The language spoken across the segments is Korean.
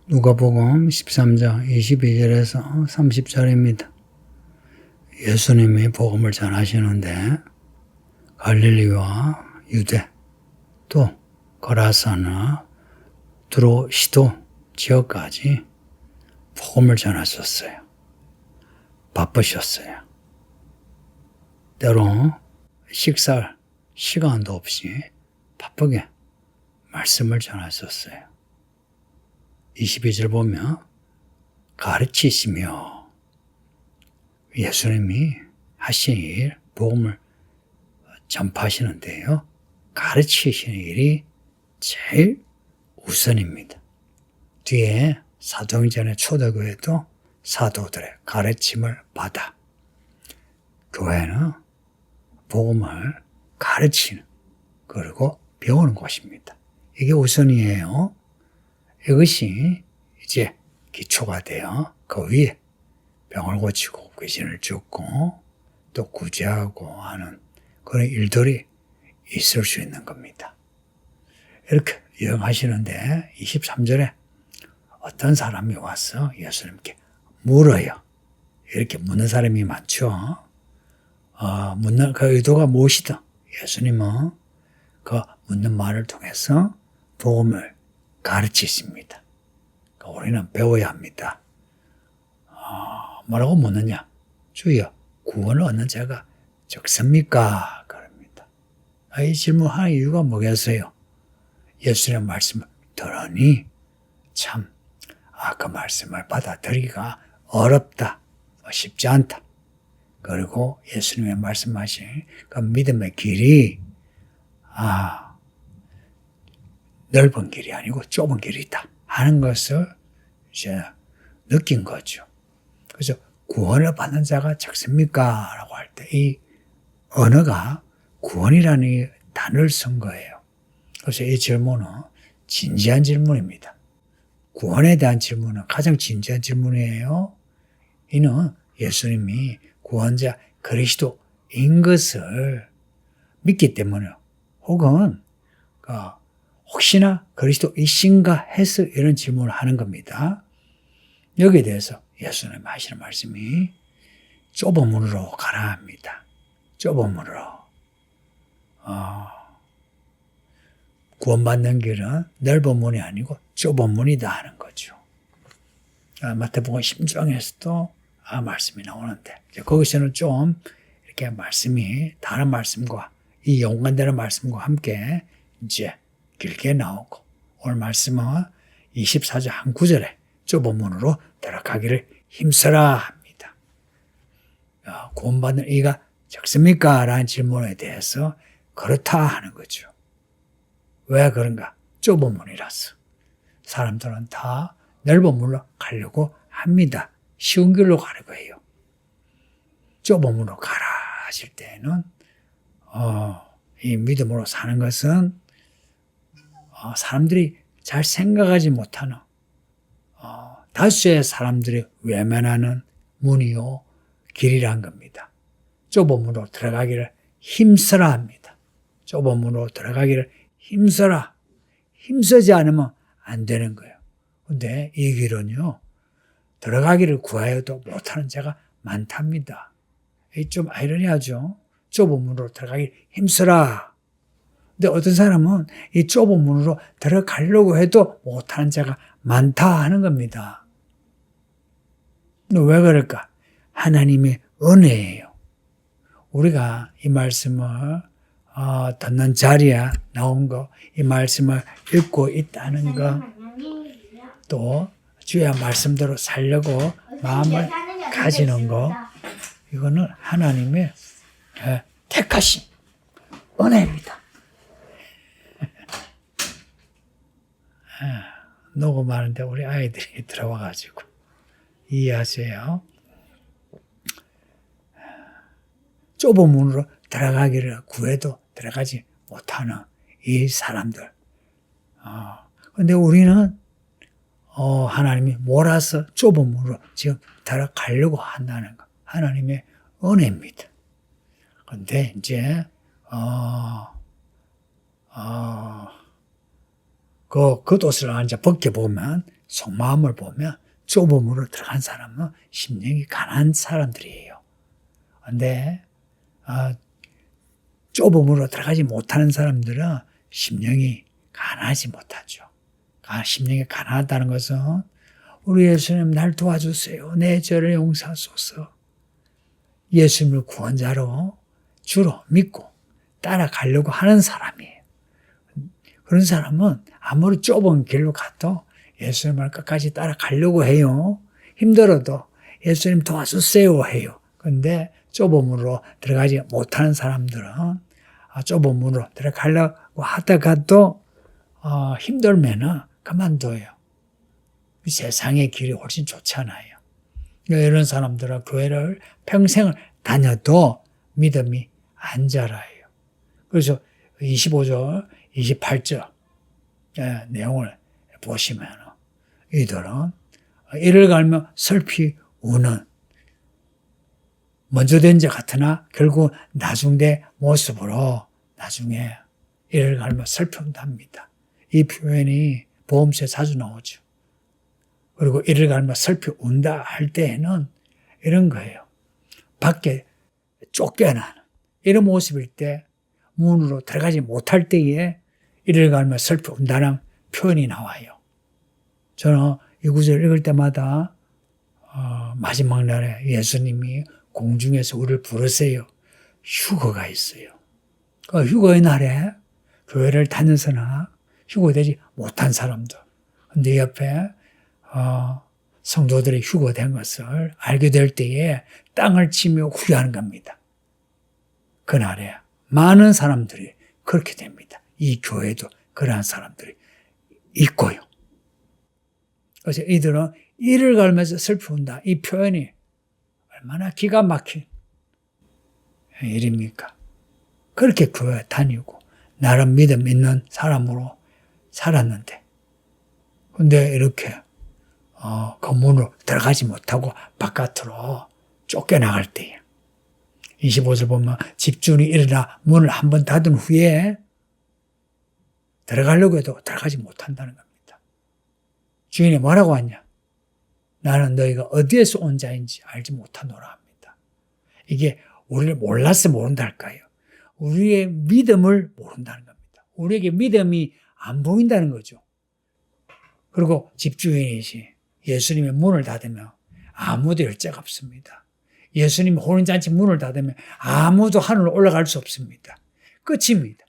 누가복음 13장 22절에서 30절입니다. 예수님이 복음을 전하시는데 갈릴리와 유대 또 거라사나 두로 시도 지역까지 복음을 전하셨어요. 바쁘셨어요. 때로 식사할 시간도 없이 바쁘게 말씀을 전하셨어요. 22절 보면 가르치시며 예수님이 하신 일, 복음을 전파하시는데요. 가르치시는 일이 제일 우선입니다. 뒤에 사도행전의 초대교회도 사도들의 가르침을 받아 교회는 복음을 가르치는 그리고 배우는 곳입니다. 이게 우선이에요. 이것이 이제 기초가 되어 그 위에 병을 고치고 귀신을 쫓고 또 구제하고 하는 그런 일들이 있을 수 있는 겁니다. 이렇게 여행하시는데 23절에 어떤 사람이 와서 예수님께 물어요. 이렇게 묻는 사람이 많죠. 묻는 그 의도가 무엇이든 예수님은 그 묻는 말을 통해서 복음을 가르치십니다. 우리는 배워야 합니다. 뭐라고 묻느냐? 주여, 구원을 얻는 자가 적습니까? 그럽니다. 이 질문하는 이유가 뭐겠어요? 예수님의 말씀을 들으니 참, 그 말씀을 받아들이기가 어렵다, 쉽지 않다. 그리고 예수님의 말씀하신 그 믿음의 길이 넓은 길이 아니고 좁은 길이다 하는 것을 이제 느낀 거죠. 그래서 구원을 받는 자가 적습니까? 라고 할 때 이 언어가 구원이라는 이 단어를 쓴 거예요. 그래서 이 질문은 진지한 질문입니다. 구원에 대한 질문은 가장 진지한 질문이에요. 이는 예수님이 구원자 그리스도인 것을 믿기 때문에 혹은 혹시나 그리스도이신가 해서 이런 질문을 하는 겁니다. 여기에 대해서 예수님 하시는 말씀이 좁은 문으로 가라 합니다. 좁은 문으로. 구원받는 길은 넓은 문이 아니고 좁은 문이다 하는 거죠. 마태복음 16장에서도 말씀이 나오는데 거기서는 좀 이렇게 말씀이 다른 말씀과 이 연관되는 말씀과 함께 이제 길게 나오고 오늘 말씀은 24절 한 구절에 좁은 문으로 들어가기를 힘써라 합니다. 구원받는 이가 적습니까? 라는 질문에 대해서 그렇다 하는 거죠. 왜 그런가? 좁은 문이라서. 사람들은 다 넓은 문으로 가려고 합니다. 쉬운 길로 가려고 해요. 좁은 문으로 가라 하실 때는 이 믿음으로 사는 것은 사람들이 잘 생각하지 못하는 다수의 사람들이 외면하는 문이요 길이란 겁니다. 좁은 문으로 들어가기를 힘써라 합니다. 좁은 문으로 들어가기를 힘써라. 힘쓰지 않으면 안 되는 거예요. 근데 이 길은요 들어가기를 구하여도 못하는 자가 많답니다. 이 좀 아이러니하죠. 좁은 문으로 들어가기를 힘써라. 근데 어떤 사람은 이 좁은 문으로 들어가려고 해도 못하는 자가 많다 하는 겁니다. 왜 그럴까? 하나님의 은혜예요. 우리가 이 말씀을 듣는 자리에 나온 거, 이 말씀을 읽고 있다는 거, 또 주의 말씀대로 살려고 마음을 가지는 거, 이거는 하나님의 택하신 은혜입니다. 녹음하는데 우리 아이들이 들어와가지고 이해하세요. 좁은 문으로 들어가기를 구해도 들어가지 못하는 이 사람들. 근데 우리는 하나님이 몰아서 좁은 문으로 지금 들어가려고 한다는 거. 하나님의 은혜입니다. 근데 이제 그 겉옷을 이제 벗겨보면 속마음을 보면 좁음으로 들어간 사람은 심령이 가난한 사람들이에요. 근데 좁음으로 들어가지 못하는 사람들은 심령이 가난하지 못하죠. 심령이 가난하다는 것은 우리 예수님 날 도와주세요. 내 죄를 용서하소서. 예수님을 구원자로 주로 믿고 따라가려고 하는 사람이에요. 그런 사람은 아무리 좁은 길로 가도 예수님을 끝까지 따라가려고 해요. 힘들어도 예수님 도와주세요 해요. 그런데 좁음으로 들어가지 못하는 사람들은 좁은 문으로 들어가려고 하다가도 힘들면은 그만둬요. 세상의 길이 훨씬 좋잖아요. 이런 사람들은 교회를 평생을 다녀도 믿음이 안 자라요. 그래서 25절, 28절 내용을 보시면 이들은 이를 갈며 슬피 우는 먼저 된 자 같으나 결국 나중된 모습으로 나중에 이를 갈며 슬피 운답니다. 이 표현이 보험서에 자주 나오죠. 그리고 이를 갈며 슬피 운다 할 때에는 이런 거예요. 밖에 쫓겨나는 이런 모습일 때 문으로 들어가지 못할 때에 이를 갈며 슬피 운다는 표현이 나와요. 저는 이 구절을 읽을 때마다 마지막 날에 예수님이 공중에서 우리를 부르세요. 휴거가 있어요. 그 휴거의 날에 교회를 다녀서나 휴거되지 못한 사람들. 근데 옆에 성도들이 휴거된 것을 알게 될 때에 땅을 치며 후회하는 겁니다. 그날에 많은 사람들이 그렇게 됩니다. 이 교회도 그러한 사람들이 있고요. 그래서 이들은 이를 갈면서 슬피 운다. 이 표현이 얼마나 기가 막힌 일입니까? 그렇게 교회 다니고 나름 믿음 있는 사람으로 살았는데 근데 이렇게 건물로 들어가지 못하고 바깥으로 쫓겨나갈 때에 25절 보면 집주인이 일어나 문을 한번 닫은 후에 들어가려고 해도 들어가지 못한다는 겁니다. 주인이 뭐라고 하냐? 나는 너희가 어디에서 온 자인지 알지 못하노라 합니다. 이게 우리를 몰라서 모른다 할까요? 우리의 믿음을 모른다는 겁니다. 우리에게 믿음이 안 보인다는 거죠. 그리고 집주인이시 예수님의 문을 닫으면 아무도 열 자가 없습니다. 예수님이 혼인잔치 문을 닫으면 아무도 하늘로 올라갈 수 없습니다. 끝입니다.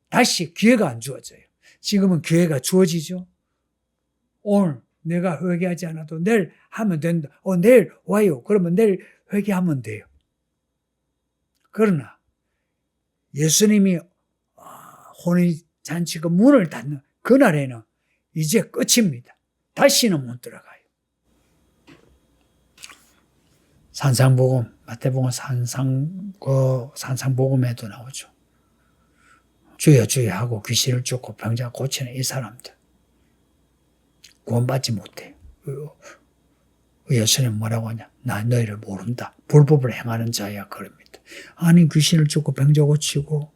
다시 기회가 안 주어져요. 지금은 기회가 주어지죠. 오늘 내가 회개하지 않아도 내일 하면 된다. 내일 와요. 그러면 내일 회개하면 돼요. 그러나 예수님이 혼인잔치 그 문을 닫는 그날에는 이제 끝입니다. 다시는 못 들어가요. 산상복음, 마태복음 산상복음에도 나오죠. 주여 주여 하고 귀신을 쫓고 병자 고치는 이 사람들 구원받지 못해요. 예수님 뭐라고 하냐? 나 너희를 모른다. 불법을 행하는 자야 그럽니다. 아니 귀신을 쫓고 병자 고치고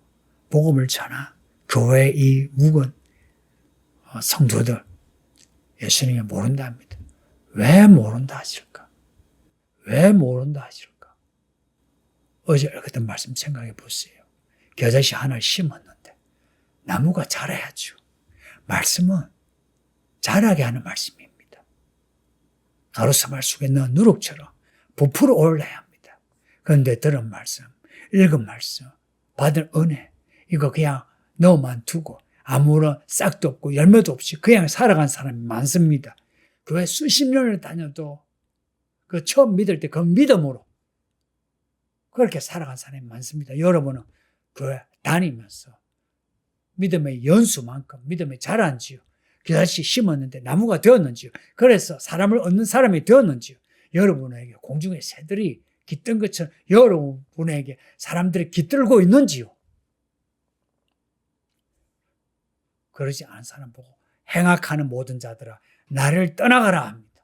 복음을 전하 교회 이 묵은 성도들 예수님이 모른다 합니다. 왜 모른다 하실까? 왜 모른다 하실까? 어제 읽었던 말씀 생각해 보세요. 겨자씨 하나를 심었는데 나무가 자라야죠. 말씀은 자라게 하는 말씀입니다. 가로수말 속에 넣은 누룩처럼 부풀어 올라야 합니다. 그런데 들은 말씀, 읽은 말씀, 받은 은혜 이거 그냥 넣어만 두고 아무런 싹도 없고 열매도 없이 그냥 살아간 사람이 많습니다. 교회 수십 년을 다녀도 그 처음 믿을 때 그 믿음으로 그렇게 살아간 사람이 많습니다. 여러분은 교회 다니면서 믿음의 연수만큼 믿음이 자란지요. 겨자씨 심었는데 나무가 되었는지요. 그래서 사람을 얻는 사람이 되었는지요. 여러분에게 공중의 새들이 깃든 것처럼 여러분에게 사람들이 깃들고 있는지요. 그러지 않은 사람 보고 행악하는 모든 자들아 나를 떠나가라 합니다.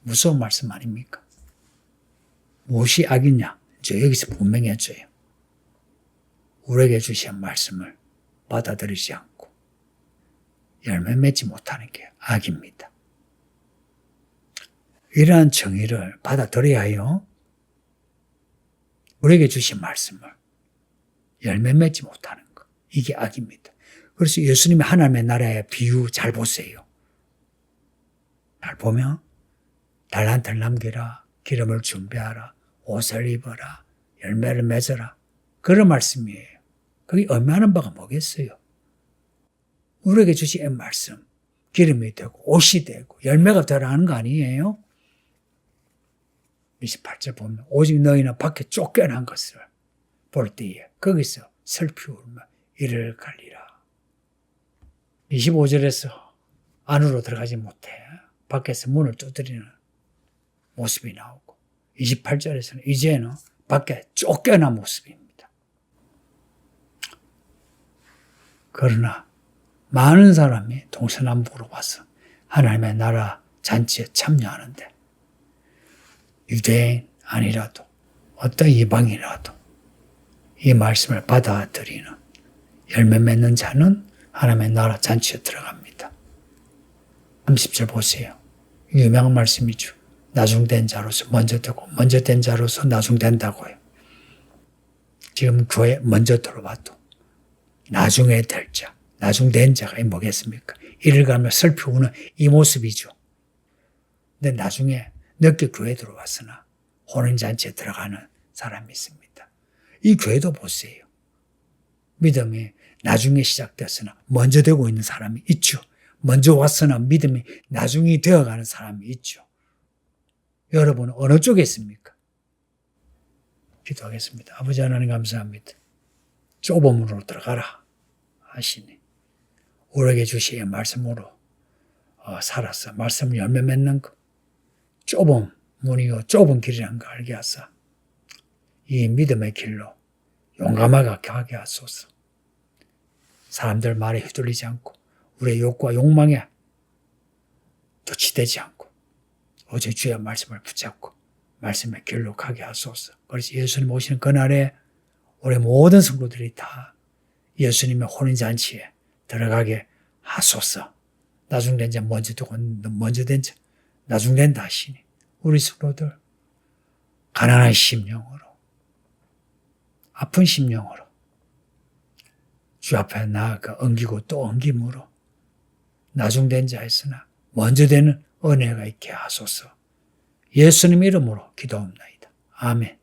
무서운 말씀 아닙니까? 무엇이 악이냐? 저 여기서 분명히 해줘요. 우리에게 주신 말씀을 받아들이지 않고 열매 맺지 못하는 게 악입니다. 이러한 정의를 받아들여야 해요. 우리에게 주신 말씀을 열매 맺지 못하는 것, 이게 악입니다. 그래서 예수님이 하나님의 나라의 비유 잘 보세요. 잘 보면 달란트를 남기라, 기름을 준비하라, 옷을 입어라, 열매를 맺어라, 그런 말씀이에요. 그게 의미하는 바가 뭐겠어요? 우리에게 주신 이 말씀, 기름이 되고 옷이 되고 열매가 되라는 거 아니에요? 28절 보면 오직 너희는 밖에 쫓겨난 것을 볼 때에 거기서 슬피 울며 이를 갈리라. 25절에서 안으로 들어가지 못해 밖에서 문을 두드리는 모습이 나오고 28절에서는 이제는 밖에 쫓겨난 모습입니다. 그러나 많은 사람이 동서남북으로 와서 하나님의 나라 잔치에 참여하는데 유대인 아니라도 어떤 이방이라도 이 말씀을 받아들이는 열매 맺는 자는 하나님의 나라 잔치에 들어갑니다. 30절 보세요. 유명한 말씀이죠. 나중된 자로서 먼저 되고 먼저 된 자로서 나중된다고요. 지금 교회 먼저 들어와도 나중에 될 자, 나중된 자가 뭐겠습니까? 이를 가며 슬피 우는 이 모습이죠. 근데 나중에 늦게 교회에 들어왔으나 혼인잔치에 들어가는 사람이 있습니다. 이 교회도 보세요. 믿음이 나중에 시작됐으나 먼저 되고 있는 사람이 있죠. 먼저 왔으나 믿음이 나중에 되어가는 사람이 있죠. 여러분은 어느 쪽에 있습니까? 기도하겠습니다. 아버지 하나님 감사합니다. 좁은 문으로 들어가라 하시니 우리에게 주신 말씀으로 살아서 말씀을 열매 맺는 것, 좁은 문이요 좁은 길이라는 걸 알게 하사 이 믿음의 길로 용감하게 가게 하소서. 사람들 말에 휘둘리지 않고 우리의 욕구와 욕망에 도취되지 않고 오직 주의 말씀을 붙잡고 말씀의 길로 가게 하소서. 그래서 예수님 오시는 그날에 우리 모든 성도들이 다 예수님의 혼인잔치에 들어가게 하소서. 나중된 자 먼저 되고 먼저 된 자 나중된다 하시니 우리 성도들 가난한 심령으로 아픈 심령으로 주 앞에 나아가 엉기고 또 엉김으로 나중된 자 했으나 먼저 되는 은혜가 있게 하소서. 예수님 이름으로 기도합니다. 아멘.